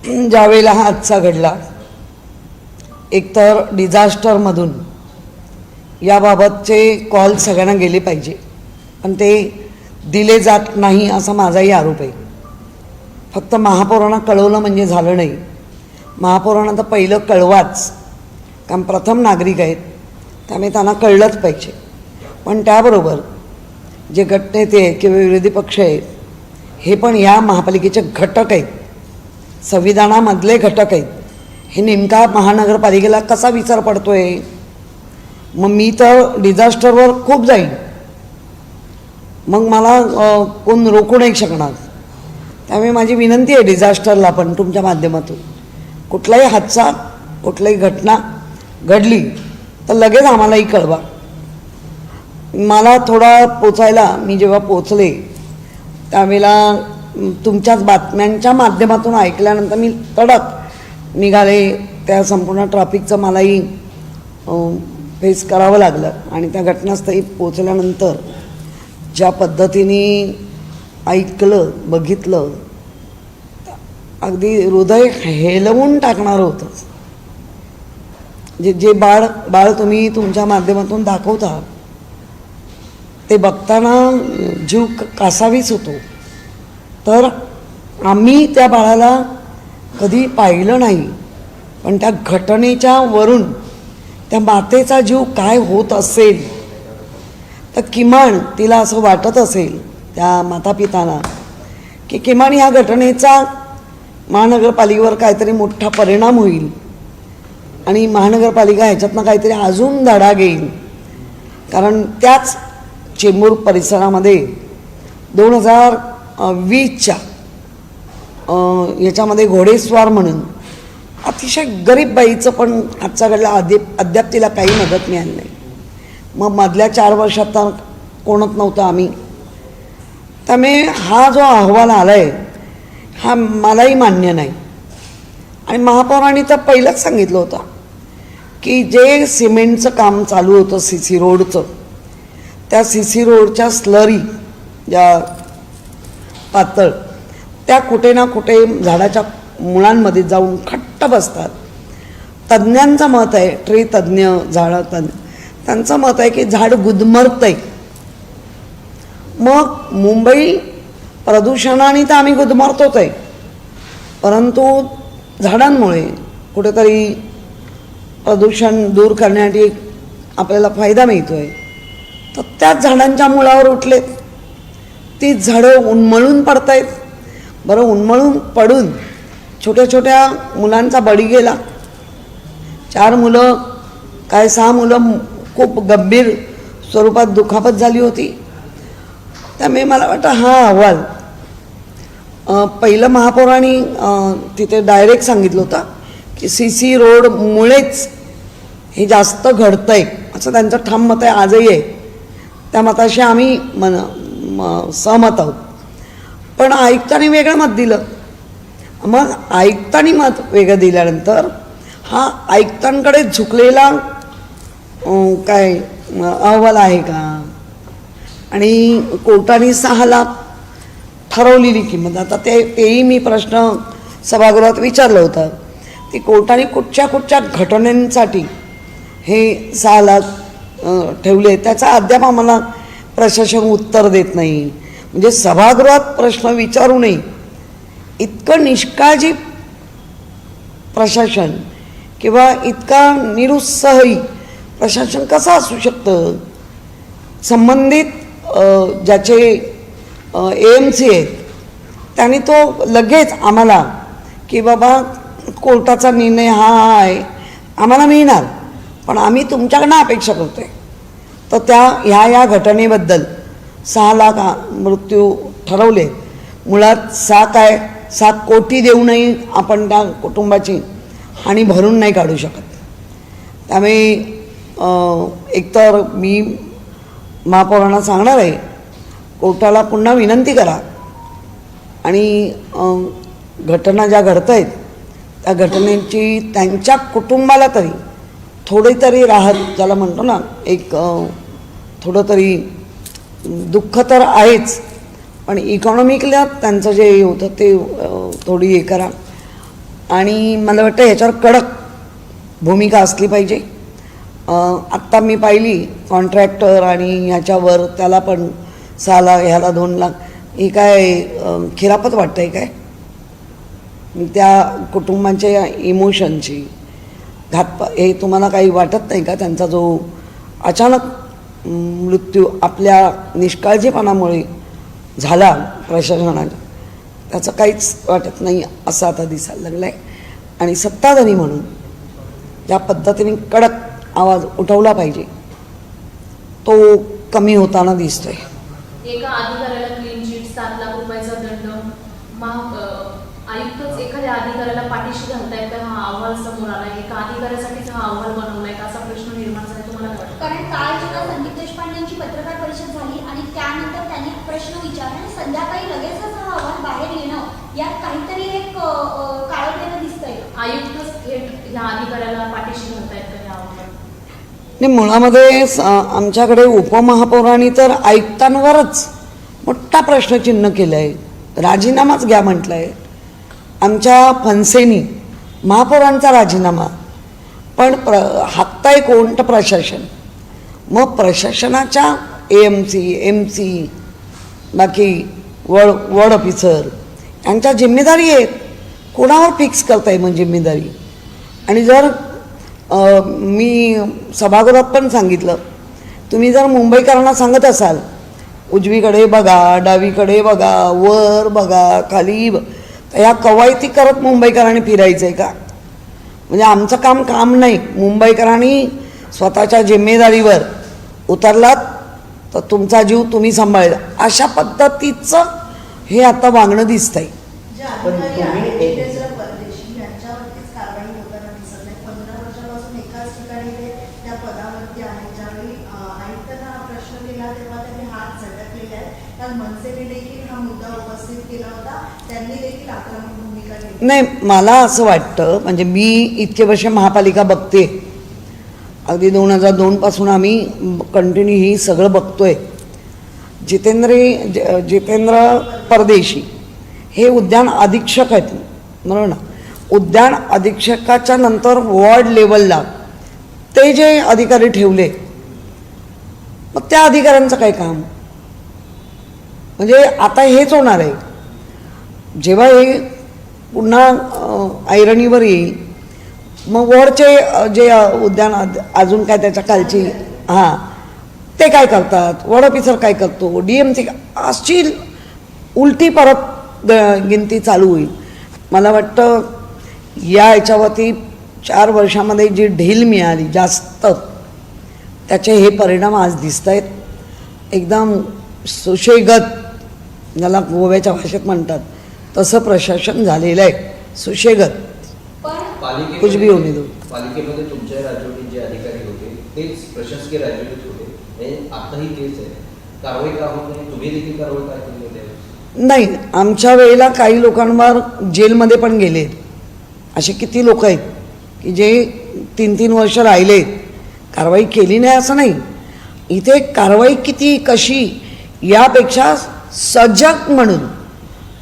ज्यावेळेला हा हादसा घडला, एकतर डिझास्टरमधून याबाबतचे कॉल सगळ्यांना गेले पाहिजे, पण ते दिले जात नाही असा माझाही आरोप आहे. फक्त महापौरांना कळवलं म्हणजे झालं नाही. महापौरांना तर पहिलं कळवाच, कारण प्रथम नागरिक आहेत, त्यामुळे त्यांना कळलंच पाहिजे. पण त्याबरोबर जे गटनेते किंवा विरोधी पक्ष आहेत हे पण या महापालिकेचे घटक आहेत, संविधानामधले घटक आहेत. हे नेमका महानगरपालिकेला कसा विचार पडतोय? मग मी तर डिझास्टरवर खूप जाईन, मग मला कोण रोखू नाही शकणार. त्यामुळे माझी विनंती आहे डिझास्टरला पण तुमच्या माध्यमातून, कुठलाही हादसा कुठलाही घटना घडली तर लगेच आम्हालाही कळवा. मला थोडा पोचायला, मी जेव्हा पोचले त्यावेळेला तुमच्याच बातम्यांच्या माध्यमातून ऐकल्यानंतर मी तडक निघाले. त्या संपूर्ण ट्रॅफिकचं मलाही फेस करावं लागलं आणि त्या घटनास्थळी पोचल्यानंतर ज्या पद्धतीने ऐकलं बघितलं, अगदी हृदय हेलवून टाकणारं होतं. जे बाळ तुम्ही तुमच्या माध्यमातून दाखवता ते बघताना जीव कासावीस होतो. तर आम्ही त्या बाळाला कधी पाहिलं नाही, पण त्या घटनेच्या वरून त्या मातेचा जीव काय होत असेल, तर किमान तिला असं वाटत असेल त्या मातापितांना की किमान ह्या घटनेचा महानगरपालिकेवर काहीतरी मोठा परिणाम होईल आणि महानगरपालिका ह्याच्यातनं काहीतरी अजून धडा घेईल. कारण त्याच चेंबूर परिसरामध्ये 2020च्या याच्यामध्ये घोडेस्वार म्हणून अतिशय गरीब बाईचं पण हादसा घडला. अद्याप तिला काही मदत मिळाली नाही. मग मधल्या 4 वर्षात तर कोणच नव्हतं आम्ही. त्यामुळे हा जो अहवाल आला आहे हा मलाही मान्य नाही. आणि महापौरांनी तर पहिलंच सांगितलं होतं की जे सिमेंटचं काम चालू होतं CC रोडचं, त्या CC रोडच्या स्लरी ज्या पातळ त्या कुठे ना कुठे झाडाच्या मुळांमध्ये जाऊन खट्ट बसतात. तज्ज्ञांचं मत आहे, ट्री तज्ज्ञ, झाडं तज्ज्ञ, त्यांचं मत आहे की झाड गुदमरतंय. मग मुंबई प्रदूषणाने तर आम्ही गुदमरतोच आहे, परंतु झाडांमुळे कुठेतरी प्रदूषण दूर करण्यासाठी आपल्याला फायदा मिळतो आहे. तर त्याच झाडांच्या मुळावर उठलेत, ती झाडं उन्मळून पडत आहेत. बरं, उन्मळून पडून छोट्या छोट्या मुलांचा बळी गेला. 4 मुलं काय 6 मुलं खूप गंभीर स्वरूपात दुखापत झाली होती. त्यामुळे मला वाटतं हा अहवाल पहिलं महापौरांनी तिथे डायरेक्ट सांगितलं होतं की CC रोडमुळेच हे जास्त घडतं आहे असं त्यांचं ठाम मत आहे, आजही आहे. त्या मताशी आम्ही सहमत आहोत. पण आयुक्तांनी वेगळं मत दिलं. मग आयुक्तांनी मत वेगळं दिल्यानंतर हा आयुक्तांकडे झुकलेला काय अहवाल आहे का? आणि कोर्टाने 6 लाख ठरवलेली किंमत. आता तेही मी प्रश्न सभागृहात विचारलं होतं की कोर्टाने कुठच्या घटनांसाठी हे 6 लाख ठेवले, त्याचा अद्याप आम्हाला प्रशासन उत्तर देत नाही. म्हणजे सभागृहात प्रश्न विचारू नये इतकं निष्काळजी प्रशासन किंवा इतका निरुत्साही प्रशासन कसं असू शकतं? संबंधित ज्याचे AMC आहेत त्यांनी तो लगेच आम्हाला की बाबा कोर्टाचा निर्णय हा आहे, आम्हाला मिळणार, पण आम्ही तुमच्याकडनं अपेक्षा करतोय. तर त्या ह्या घटनेबद्दल 6 लाख मृत्यू ठरवले. मुळात 7 कोटी देऊनही आपण त्या कुटुंबाची हानी भरून नाही काढू शकत. त्यामुळे एकतर मी महापौरांना सांगणार आहे, कोर्टाला पुन्हा विनंती करा आणि घटना ज्या घडत आहेत त्या घटनेची त्यांच्या कुटुंबाला तरी थोडी तरी राहत, ज्याला म्हणतो ना एक थोडं तरी दुःख तर आहेच, पण इकॉनॉमिकला त्यांचं जे होतं ते थोडी हे करा. आणि मला वाटतं ह्याच्यावर कडक भूमिका असली पाहिजे. आत्ता मी पाहिली कॉन्ट्रॅक्टर आणि ह्याच्यावर त्याला पण 6 लाख ह्याला 2 लाख, ही काय खिरापत वाटतंय काय? त्या कुटुंबांच्या इमोशनची हे तुम्हाला काही वाटत नाही का? त्यांचा जो अचानक मृत्यू आपल्या निष्काळजीपणामुळे झाला प्रशासनाच्या, त्याचं काहीच वाटत नाही असं आता दिसायला लागलं आहे. आणि सत्ताधारी म्हणून ज्या पद्धतीने कडक आवाज उठवला पाहिजे तो कमी होताना दिसतोय. एका अधिकाऱ्याला क्लीन चिट, 7 लाख रुपयाचा दंड, आयुक्तच एखाद्या अधिकाऱ्याला पाठीशी घालतायत तर हा अहवाल समोर आलाय, एका अधिकाऱ्यासाठीच हा अहवाल बनवलाय का असा प्रश्न निर्माण झाला. तुम्हाला काय वाटतं? कारण काल जेव्हा संदीप देशपांडेंची पत्रकार परिषद झाली आणि त्यानंतर त्यांनी प्रश्न विचारला आणि संध्याकाळी लगेचच हा अहवाल बाहेर येणं, यात काहीतरी एक काळबेरं दिसतंय. आयुक्तच थेट ह्या अधिकाऱ्याला पाठीशी घालतायत का ह्या अहवाल? नाही, मुळामध्ये आमच्याकडे उपमहापौरांनी तर आयुक्तांवरच मोठा प्रश्नचिन्ह केलं आहे. राजीनामाच घ्या म्हटलं आहे. आमच्या फणसेनी महापौरांचा राजीनामा, पण हाकताय कोण? तर प्रशासन. मग प्रशासनाच्या AMC, MC, बाकी वड ऑफिसर यांच्या जिम्मेदारी आहेत. कोणावर फिक्स करताय मग जिम्मेदारी? आणि जर मी सभागृहात पण सांगितलं, तुम्ही जर मुंबईकरांना सांगत असाल उजवीकडे बघा, डावीकडे बघा, वर बघा, खाली तर ह्या कवायती करत मुंबईकरांनी फिरायचं आहे का? म्हणजे आमचं काम नाही. मुंबईकरांनी स्वतःच्या जिम्मेदारीवर उतरलात तर तुमचा जीव तुम्ही सांभाळला, अशा पद्धतीचं हे आता वागणं दिसतंय. नाही, मला असं वाटतं, म्हणजे मी इतके वर्ष महापालिका बघते, अगदी 2002 पासून आम्ही कंटिन्यू ही सगळं बघतोय. जितेंद्र परदेशी हे उद्यान अधीक्षक आहेत, बरोबर ना? उद्यान अधीक्षकाच्या नंतर वॉर्ड लेवलला ते जे अधिकारी ठेवले, मग त्या अधिकाऱ्यांचं काय काम? म्हणजे आता हेच होणार आहे. जेव्हा हे पुन्हा ऐरणीवर येईल, मग वॉर्डचे जे उद्यान अजून काय त्याच्या खालची ते काय करतात, वॉर्ड ऑफिसर काय करतो, DMC, अशी उलटी परत गिनती चालू होईल. मला वाटतं या याच्यावरती 4 वर्षामध्ये जी ढील मिळाली जास्त, त्याचे हे परिणाम आज दिसत आहेत. एकदम सुशेगत, ज्याला गोव्याच्या भाषेत म्हणतात तसं प्रशासन झालेलं आहे, सुशेगत. कुछ भी होने दो. पालिकेमध्ये तुमच्या राज्यातील जे अधिकारी होते तेच प्रशासकीय राज्यातील होते, आताही तेच आहे. कारवाई का होत नाही? तुम्ही देखील कारवाई काय केली होती? नाही, आमच्या वेळेला काही लोकांवर जेलमध्ये पण गेले. असे किती लोक आहेत की जे 3-3 वर्ष राहिले, कारवाई केली नाही असं नाही. इथे कारवाई किती कशी यापेक्षा सजग म्हणून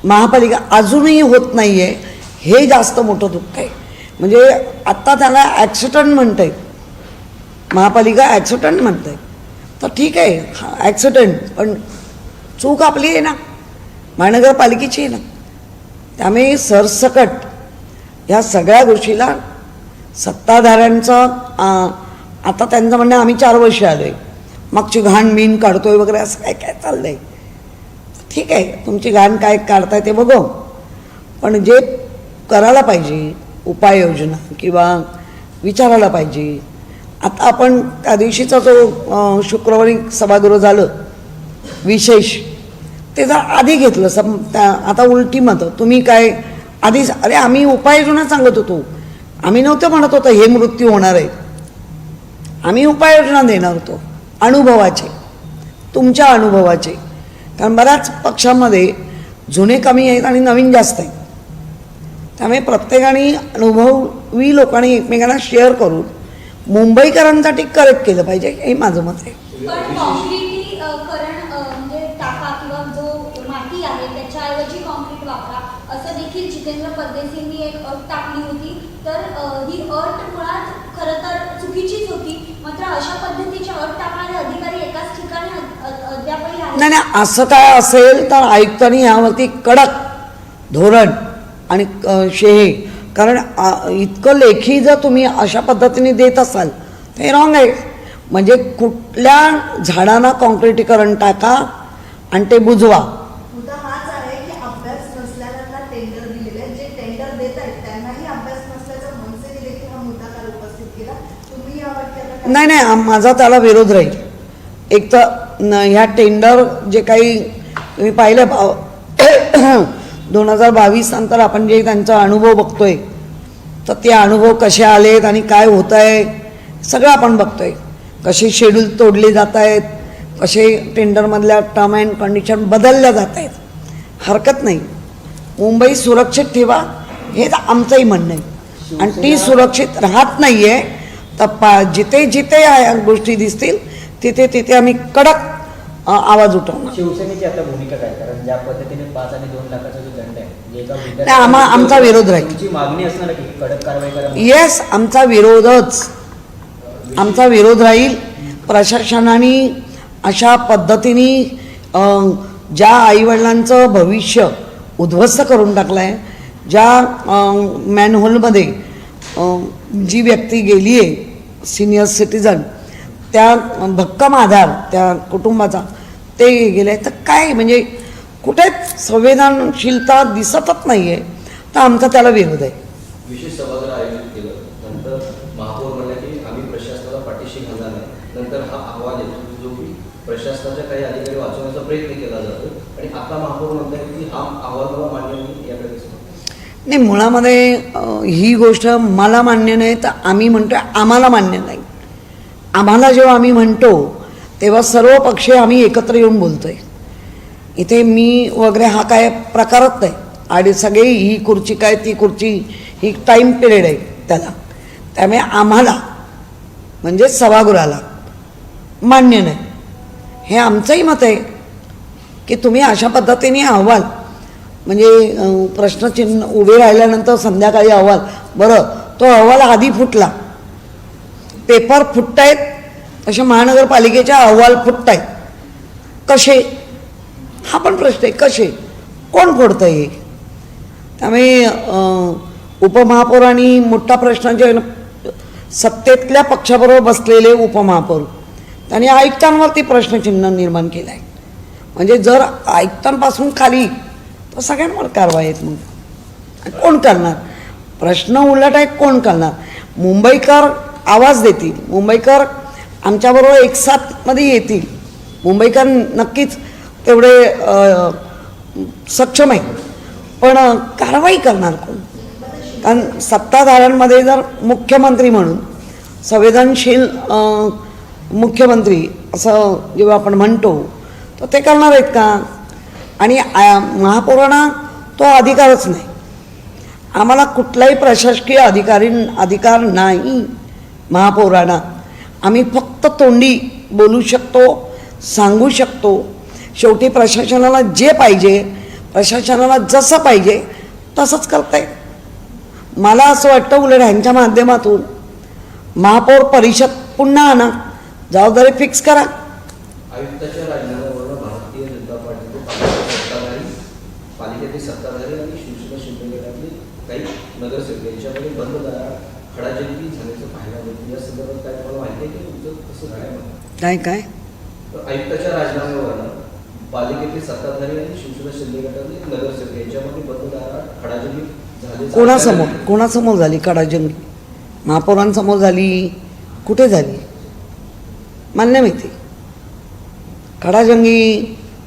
महापालिका अजूनही होत नाही आहे, हे जास्त मोठं दुःख आहे. म्हणजे आत्ता त्याला ॲक्सिडंट म्हणत आहेत, महापालिका ॲक्सिडंट म्हणत आहे. तर ठीक आहे, ॲक्सिडंट, पण चूक आपली आहे ना, महानगरपालिकेची आहे ना. त्यामुळे सरसकट ह्या सगळ्या गोष्टीला सत्ताधाऱ्यांचं आता त्यांचं म्हणणं आम्ही 4 वर्ष आलो आहे, मागची घाण बीण काढतोय वगैरे असं काय काय चाललं आहे. ठीक आहे, तुमची घाण काय काढताय ते बघू, पण जे करायला पाहिजे उपाययोजना किंवा विचारायला पाहिजे. आता आपण त्या दिवशीचा जो शुक्रवारी सभागृह झालं विशेष, ते जर आधी घेतलं आता उलटी मतं. तुम्ही काय आधीच, अरे आम्ही उपाययोजना सांगत होतो, आम्ही नव्हतं म्हणत होतं हे मृत्यू होणार आहे. आम्ही उपाययोजना देणार होतो अनुभवाचे, तुमच्या अनुभवाचे. कारण बऱ्याच पक्षामध्ये जुने कमी आहेत आणि नवीन जास्त आहेत. त्यामुळे प्रत्येकाने अनुभवी लोकांनी एकमेकांना शेअर करून मुंबईकरांसाठी करेक्ट केलं पाहिजे, हे माझं मत आहे. पण कॉन्क्रीटीकरण म्हणजे टाका किंवा जो माती आहे त्याच्याऐवजी कॉन्क्रीट वापरा असं देखील जितेंद्र परदेशींनी एक अट टाकली होती. तर ही अट मुळात खरं तर चुकीचीच होती. मात्र अशा पद्धतीची अट टाकणारे अधिकारी एकाच ठिकाणी अद्यापही आहेत. नाही नाही, असं काय असेल तर आयुक्तांनी यावरती कडक धोरण आणि हे, कारण इतकं लेखी जर तुम्ही अशा पद्धतीने देत असाल तर हे रॉंग आहे. म्हणजे कुठल्या झाडांना कॉन्क्रिटीकरण टाका आणि ते बुजवा. मुद्दा हाच आहे की अभ्यास नसलेल्यांना टेंडर दिलेले आहेत. जे टेंडर देत आहेत त्यांनाही अभ्यास नसल्याचं मनसेने देखील हा मुद्दा काल उपस्थित केला. तुम्ही यावर त्याला नाही नाही, माझा त्याला विरोध राहील. एक तर ह्या टेंडर जे काही तुम्ही पाहिलं 2022 नंतर आपण जे त्यांचा अनुभव बघतोय, तर ते अनुभव कसे आलेत आणि काय होत आहे सगळं आपण बघतोय. कसे शेड्यूल तोडले जात आहेत, कसे टेंडरमधल्या टर्म अँड कंडिशन बदलल्या जात आहेत. हरकत नाही, मुंबई सुरक्षित ठेवा हे तर आमचंही म्हणणं आहे. आणि ती सुरक्षित राहत नाही आहे तर जिथे जिथे या गोष्टी दिसतील तिथे तिथे आम्ही कडक आवाज उठवणार. शिवसेनेची आता भूमिका काय? कारण ज्या पद्धतीने 5 आणि 2 लाखाचा जो दंड आहे, जे एका नाही, आमचा विरोध राहील. तुमची मागणी असणार की कडक कारवाई करा. येस, आमचा विरोध राहील. प्रशासनाने अशा पद्धतीने ज्या आईवडिलांचं भविष्य उद्ध्वस्त करून टाकलं आहे, ज्या मॅनहोलमध्ये जी व्यक्ती गेली आहे सिनियर सिटीजन, त्या भक्कम आधार त्या कुटुंबाचा ते गेले, तर काय म्हणजे कुठेच संवेदनशीलता दिसतच नाही आहे. तर आमचा त्याला विरोध आहे. विशेष सभागृह आयोजित केलं, नंतर महापौर म्हणले की आम्ही प्रशासनाला पाठीशी घालणार नाही. नंतर हा अहवाल येतो जो की प्रशासनाच्या काही अधिकारी वाचवण्याचा प्रयत्न केला जातो आणि आता महापौर म्हणतात की हा अहवाल मला मान्य नाही. याकडे नाही, मुळामध्ये ही गोष्ट मला मान्य नाही तर आम्ही म्हणतो आम्हाला मान्य नाही. आम्हाला जेव्हा आम्ही म्हणतो तेव्हा सर्व पक्षी आम्ही एकत्र येऊन बोलतो आहे. इथे मी वगैरे हा काय प्रकारच नाही. आणि सगळे ही खुर्ची काय ती खुर्ची ही टाईम पिरियड आहे त्याला. त्यामुळे आम्हाला म्हणजे सभागृहाला मान्य नाही. हे आमचंही मत आहे की तुम्ही अशा पद्धतीने अहवाल म्हणजे प्रश्नचिन्ह उभे राहिल्यानंतर संध्याकाळी अहवाल, बरं तो अहवाल आधी फुटला, पेपर फुटतायत तसे महानगरपालिकेच्या अहवाल फुटतायत, कसे? हा पण प्रश्न आहे. कसे? कोण फोडतं हे? त्यामुळे उपमहापौरांनी मोठा प्रश्न जे सत्तेतल्या पक्षाबरोबर बसलेले उपमहापौर त्यांनी आयुक्तांवरती प्रश्नचिन्ह निर्माण केलं आहे. म्हणजे जर आयुक्तांपासून खाली तर सगळ्यांवर कारवाई आहेत. मग कोण करणार? प्रश्न उलट आहे, कोण करणार? मुंबईकर आवाज देतील, मुंबईकर आमच्याबरोबर एकसाथमध्ये येतील. मुंबईकर नक्कीच तेवढे सक्षम आहे, पण कारवाई करणार कोण? कारण सत्ताधाऱ्यांमध्ये जर मुख्यमंत्री म्हणून संवेदनशील मुख्यमंत्री असं जेव्हा आपण म्हणतो तर ते करणार आहेत का? आणि महापौरांना तो अधिकारच नाही. आम्हाला कुठलाही प्रशासकीय अधिकार नाही महापौरांना. आम्ही फक्त तोंडी बोलू शकतो, सांगू शकतो. शेवटी प्रशासनाला जे पाहिजे, प्रशासनाला जसं पाहिजे तसंच करताय. मला असं वाटतं उलट ह्यांच्या माध्यमातून महापौर परिषद पुन्हा आणा, जबाबदारी फिक्स करा. आयुक्ताच्या राजीनाम्यावरून भारतीय जनता पार्टीचे पालिकेतील सत्ताधारी आणि शिवसेना शिंदे गटातले काही नगरसेवक यांच्यामध्ये बंद दारात खडाजंगी झाल्याचं पाहायला मिळतं. या संदर्भात काय तुम्हाला माहिती आहे की तुमचं कसं काय? काय आयुक्ताच्या राजीनाम्यावरून पालिकेतील सत्ताधारी आणि शिवसेना शिंदे गटातले नगरसेवक यांच्यामध्ये बंद दारात खडाजंगी झाली. कोणासमोर झाली खडाजंगी? महापौरांसमोर झाली? कुठे झाली? मला नाही माहिती. खडाजंगी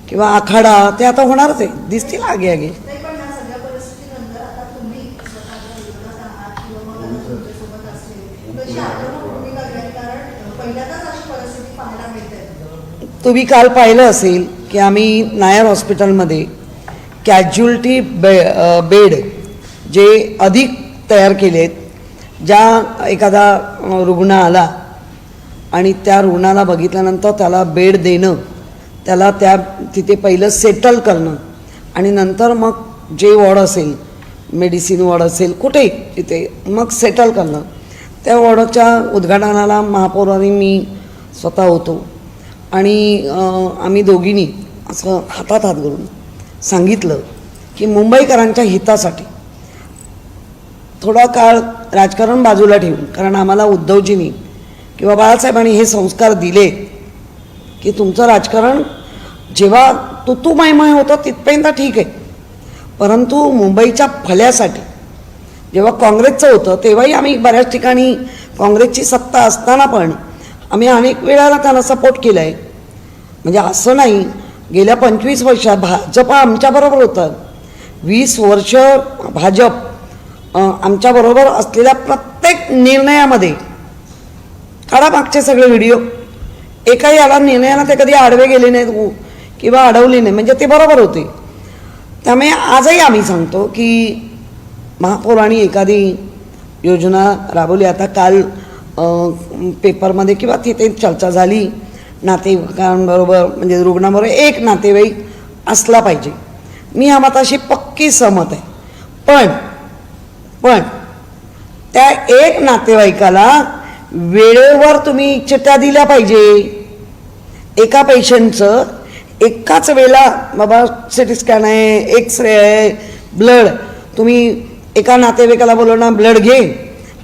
किंवा आखाडा ते आता होणारच आहे, दिसतील आगे आगे. नाही, पण या सगळ्या परिस्थितीनंतर आता तुम्ही स्वतःच्या विरोधात आहात किंवा मग आता तुमच्यासोबत असले तशी आक्रमक भूमिका घ्या, कारण पहिल्यांदाच अशी परिस्थिती पाहायला मिळते. तुम्ही काल पाहिलं असेल की आम्ही नायर हॉस्पिटलमध्ये कॅज्युअल्टी बेड जे अधिक तयार केलेत. ज्या एखादा रुग्ण आला आणि त्या रुग्णाला बघितल्यानंतर त्याला बेड देणं, त्याला तिथे पहिलं सेटल करणं आणि नंतर मग जे वॉर्ड असेल मेडिसिन वॉर्ड असेल कुठेही तिथे मग सेटल करणं. त्या वॉर्डच्या उद्घाटनाला महापौरांनी मी स्वतः होतो आणि आम्ही दोघींनी असं हातात हात घालून सांगितलं की मुंबईकरांच्या हितासाठी थोडा काळ राजकारण बाजूला ठेवून, कारण आम्हाला उद्धवजींनी किंवा बाळासाहेबांनी हे संस्कार दिले की तुमचं राजकारण जेव्हा तुतू मायमाय होतं तिथपर्यंत ठीक आहे, परंतु मुंबईच्या भल्यासाठी जेव्हा काँग्रेसचं होतं तेव्हाही आम्ही बऱ्याच ठिकाणी काँग्रेसची सत्ता असताना पण आम्ही अनेक वेळाला त्यांना सपोर्ट केला आहे. म्हणजे असं नाही, गेल्या 25 वर्षात भाजप आमच्याबरोबर होतं. 20 वर्ष भाजप आमच्याबरोबर असलेल्या प्रत्येक निर्णयामध्ये, काढा मागचे सगळे व्हिडिओ, एकाही याला निर्णयाला ते कधी आडवे गेले नाहीत किंवा अडवले नाही, म्हणजे ते बरोबर होते. त्यामुळे आजही आम्ही सांगतो की महापौरांनी एखादी योजना राबवली. आता काल पेपरमध्ये किंवा तिथे चर्चा झाली, नातेवाईकांबरोबर म्हणजे रुग्णाबरोबर एक नातेवाईक असला पाहिजे. मी ह्या मताशी पक्की सहमत आहे. पण त्या एक नातेवाईकाला वेळेवर तुम्ही चिठ्ठ्या दिल्या पाहिजे. एका पेशंटचं एकाच वेळेला बाबा सिटी स्कॅन आहे, एक्सरे आहे, ब्लड, तुम्ही एका नातेवाईकाला बोलवणार ब्लड घे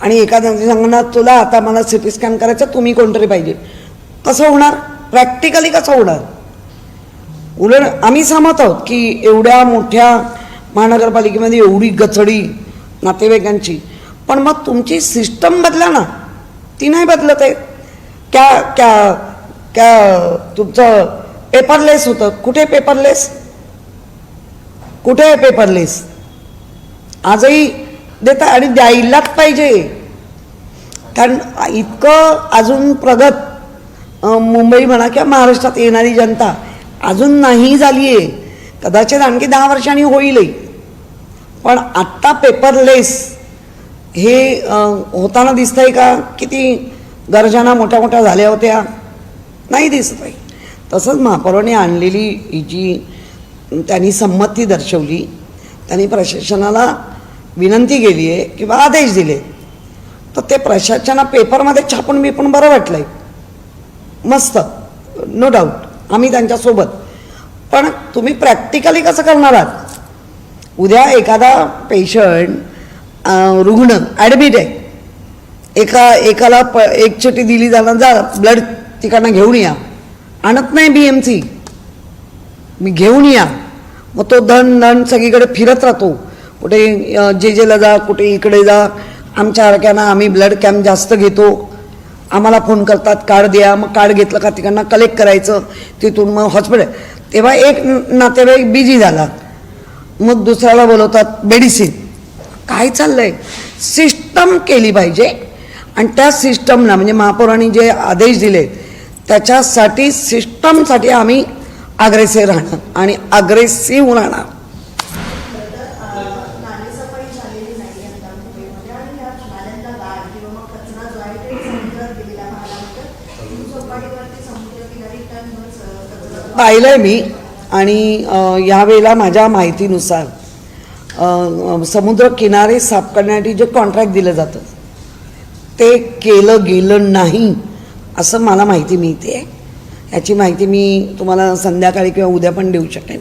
आणि एका सांगणार तुला आता मला सिटी स्कॅन करायचं, तुम्ही कोणतरी पाहिजे. कसं होणार? प्रॅक्टिकली कसं होणार? उलट आम्ही सहमत आहोत की एवढ्या मोठ्या महानगरपालिकेमध्ये एवढी गचडी नातेवाईकांची, पण मग तुमची सिस्टम बदला ना. ती नाही बदलत आहे. तुमचं पेपरलेस होतं. कुठे पेपरलेस? कुठे आहे पेपरलेस? आजही देता आणि द्यायलाच पाहिजे, कारण इतकं अजून प्रगत मुंबई म्हणा किंवा महाराष्ट्रात येणारी जनता अजून नाही झाली आहे. कदाचित आणखी 10 वर्षांनी होईलही, पण आत्ता पेपरलेस हे होताना दिसतंय का? किती गरजाना मोठ्या मोठ्या झाल्या होत्या, नाही दिसत आहे. तसंच महापौरांनी आणलेली ही जी त्यांनी संमती दर्शवली, त्यांनी प्रशासनाला विनंती केली आहे किंवा आदेश दिले, तर ते प्रशासना पेपरमध्ये छापून बिपून बरं वाटलं आहे, मस्त, नो डाऊट, आम्ही त्यांच्यासोबत. पण तुम्ही प्रॅक्टिकली कसं करणार आहात? उद्या एखादा पेशंट रुग्ण ॲडमिट आहे, एकाला एक चिठ्ठी दिली जाणार, जा ब्लड तिकडनं घेऊन या, आणत नाही BMC, मी घेऊन या. मग तो दण सगळीकडे फिरत राहतो, कुठे जेला जा, कुठे इकडे जा. आमच्या सारख्यांना आम्ही ब्लड कॅम्प जास्त घेतो, आम्हाला फोन करतात कार्ड द्या, मग कार्ड घेतलं का तिकडनं कलेक्ट करायचं, तिथून मग हॉस्पिटल. तेव्हा एक नातेवाईक बिझी झाला, मग दुसऱ्याला बोलवतात मेडिसिन. काय चाललंय? सिस्टम केली पाहिजे आणि त्या सिस्टमला म्हणजे महापौरांनी जे आदेश दिले त्याच्यासाठी सिस्टमसाठी आम्ही अग्रेसिव्ह राहणार आणि अग्रेसिव्ह राहणार. नालेसफाई झालेली नाही आता मुंबईमध्ये आणि या नाल्यांचा गाळ किंवा मग कचरा जो आहे ते समुद्रात गेलेला पाहिल्यानंतर चौपाटीवरती समुद्र किनारी कचरा पाहिलंय मी. आणि यावेळेला माझ्या माहितीनुसार समुद्र किनारे साफ करण्यासाठी जे कॉन्ट्रॅक्ट दिलं जातं ते केलं गेलं नाही असं मला माहिती मिळते आहे. याची माहिती मी तुम्हाला संध्याकाळी किंवा उद्या पण देऊ शकेन.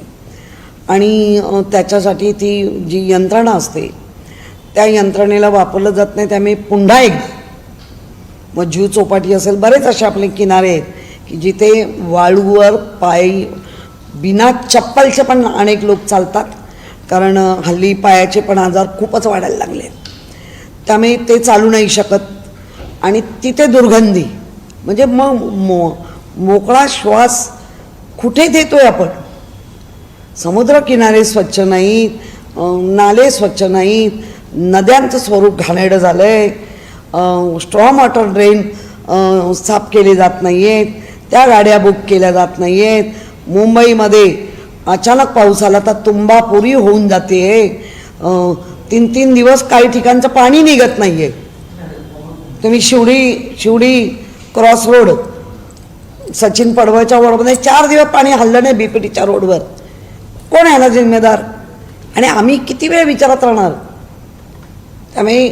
आणि त्याच्यासाठी ती जी यंत्रणा असते त्या यंत्रणेला वापरलं जात नाही. त्यामुळे पुन्हा एकदा मग जीव चौपाटी असेल, बरेच असे आपले किनारे आहेत की जिथे वाळूवर पाय बिना चप्पलचे पण अनेक लोक चालतात, कारण हल्ली पायाचे पण आजार खूपच वाढायला लागले. त्यामुळे ते चालू नाही शकत आणि तिथे दुर्गंधी, म्हणजे मग मोकळा श्वास कुठे देतोय आपण? समुद्र किनारे स्वच्छ नाहीत, नाले स्वच्छ नाहीत, नद्यांचं स्वरूप घाणेरडं झालं आहे, स्ट्रॉम वॉटर ड्रेन साफ केले जात नाही आहेत, त्या गाड्या बुक केल्या जात नाही आहेत. मुंबईमध्ये अचानक पाऊस आला तर तुंबापुरी होऊन जाते. 3-3 दिवस काही ठिकाणचं पाणी निघत नाही आहे. तुम्ही शिवडी क्रॉस रोड सचिन पडवळच्या रोडमध्ये 4 दिवस पाणी हल्लं नाही BPTच्या रोडवर. कोण याला जिम्मेदार? आणि आम्ही किती वेळ विचारत राहणार? त्यामुळे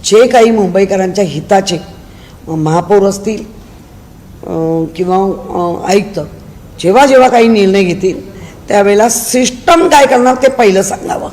जे काही मुंबईकरांच्या हिताचे महापौर असतील किंवा आयुक्त जेव्हा जेव्हा काही निर्णय घेतील त्यावेळेला सिस्टम काय करणार ते पहिलं सांगावं.